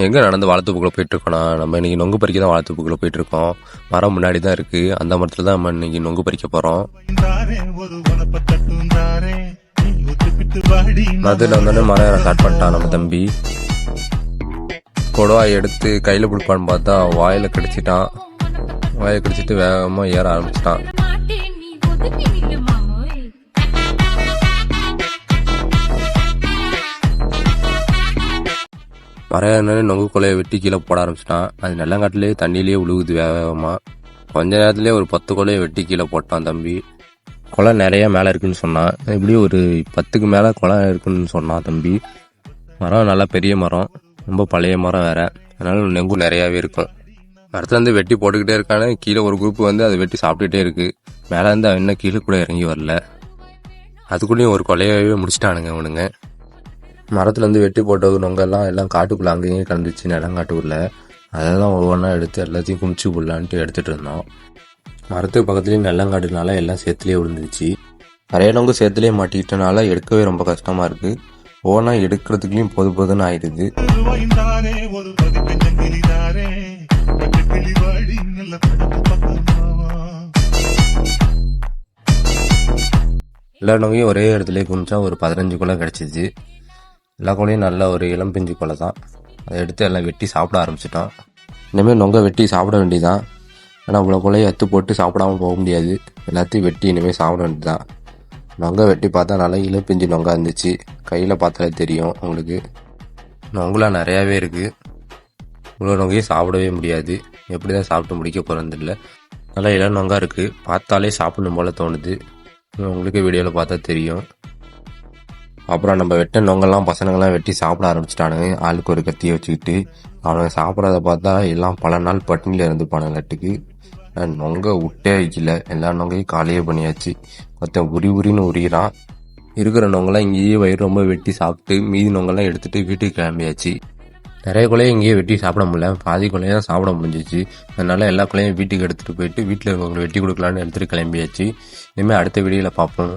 எங்கே நடந்து வாழைத்தோப்புக்குள்ளே போயிட்டுருக்கோண்ணா. நம்ம இன்றைக்கி நொங்கு பறிக்க தான் வாழைத்தோப்புக்குள்ளே போயிட்டுருக்கோம். மரம் முன்னாடி தான் இருக்குது. அந்த மரத்தில் தான் நம்ம இன்றைக்கி நொங்கு பறிக்க போகிறோம். மரத்தில் வந்தோடனே மரம் ஏற ஸ்டார்ட் பண்ணிட்டான் நம்ம தம்பி. கொடுவாய் எடுத்து கையில் பிடிப்பான்னு பார்த்தா வாயில் கடிச்சிட்டான். வாயை கடிச்சிட்டு வேகமாக ஏற ஆரம்பிச்சிட்டான். மரம் நொங்கு கொலையை வெட்டி கீழே போட ஆரம்பிச்சிட்டான். அது நெல்லங்காட்டிலே தண்ணியிலேயே உழுகுது வேகமாக. கொஞ்ச நேரத்துலேயே ஒரு 10 கொலையை வெட்டி கீழே போட்டான் தம்பி. குளம் நிறைய மேலே இருக்குன்னு சொன்னான். இப்படி ஒரு 10க்கு மேலே குளம் இருக்குன்னு சொன்னான் தம்பி. மரம் நல்லா பெரிய மரம், ரொம்ப பழைய மரம் வேற, அதனால நெங்கு நிறையாவே இருக்கும். மரத்துலேருந்து வெட்டி போட்டுக்கிட்டே இருக்கானே. கீழே ஒரு குரூப் வந்து அதை வெட்டி சாப்பிட்டுட்டே இருக்கு. மேலே இருந்து அவன் இன்னும் கீழே கூட இறங்கி வரல. அதுக்குள்ளேயும் ஒரு கொலையாவே முடிச்சிட்டானுங்க அவனுங்க. மரத்துலேருந்து வெட்டி போட்டது நொங்கெல்லாம் எல்லாம் காட்டுக்குள்ளே அங்கேயும் கலந்துச்சு, நிலங்காட்டுக்குள்ளே. அதை தான் ஒவ்வொன்றா எடுத்து எல்லாத்தையும் குமிச்சு போடலான்ட்டு எடுத்துகிட்டு இருந்தோம். மரத்துக்கு பக்கத்துலேயும் நெல்லங்காட்டுனால எல்லாம் சேத்துலேயே விழுந்துருச்சு. நிறைய நொங்கு சேத்துலேயே மாட்டிக்கிட்டனால எடுக்கவே ரொம்ப கஷ்டமாக இருக்குது. ஒவ்வொன்றா எடுக்கிறதுக்குள்ளேயும் போதுன்னு ஆயிடுது. எல்லா நொங்கையும் ஒரே இடத்துல குமிச்சா ஒரு 15 கொலை கிடச்சிச்சு. எல்லா கொலையும் நல்ல ஒரு இளம் பிஞ்சு கொலை தான். அதை எடுத்து எல்லாம் வெட்டி சாப்பிட ஆரம்பிச்சிட்டோம். இனிமேல் நொங்கை வெட்டி சாப்பிட வேண்டியதான். ஆனால் இவ்வளோ கொலையை எத்து போட்டு சாப்பிடாம போக முடியாது. எல்லாத்தையும் வெட்டி இனிமேல் சாப்பிட வேண்டியதான். நொங்கை வெட்டி பார்த்தா நல்லா இளம் பிஞ்சு நொங்கா இருந்துச்சு. கையில் பார்த்தாலே தெரியும் உங்களுக்கு. நொங்குலாம் நிறையாவே இருக்குது. இவ்வளோ நொங்கையும் சாப்பிடவே முடியாது. எப்படி தான் சாப்பிட்டு முடிக்க போகிறதில்ல. நல்லா இளம் நொங்கா இருக்குது. பார்த்தாலே சாப்பிடணும் போல் தோணுது. உங்களுக்கு வீடியோவில் பார்த்தா தெரியும். அப்புறம் நம்ம வெட்ட நொங்கெல்லாம் பசங்கள்லாம் வெட்டி சாப்பிட ஆரம்பிச்சிட்டானுங்க. ஆளுக்கு ஒரு கத்தியை வச்சுக்கிட்டு. அவனுங்க சாப்பிட்றத பார்த்தா எல்லாம் பல நாள் பட்டினியில் இருந்துப்பானுங்கட்டுக்கு. நொங்கை விட்டே வைக்கல. எல்லா நொங்கையும் காலியே பண்ணியாச்சு. மொத்தம் உரின்னு உரிகிறான். இருக்கிற நொங்கெல்லாம் இங்கேயே வயிறு ரொம்ப வெட்டி சாப்பிட்டு மீதி நொங்கெல்லாம் எடுத்துகிட்டு வீட்டுக்கு கிளம்பியாச்சு. நிறைய கொலையை இங்கேயே வெட்டி சாப்பிட முடியல. பாதி கொலையை தான் சாப்பிட முடிஞ்சிச்சு. அதனால எல்லா கொலையும் வீட்டுக்கு எடுத்துகிட்டு போயிட்டு வீட்டில் இருக்கவங்களை வெட்டி கொடுக்கலான்னு எடுத்துகிட்டு கிளம்பியாச்சு. இனிமேல் அடுத்த வீடியோவில் பார்ப்போம்.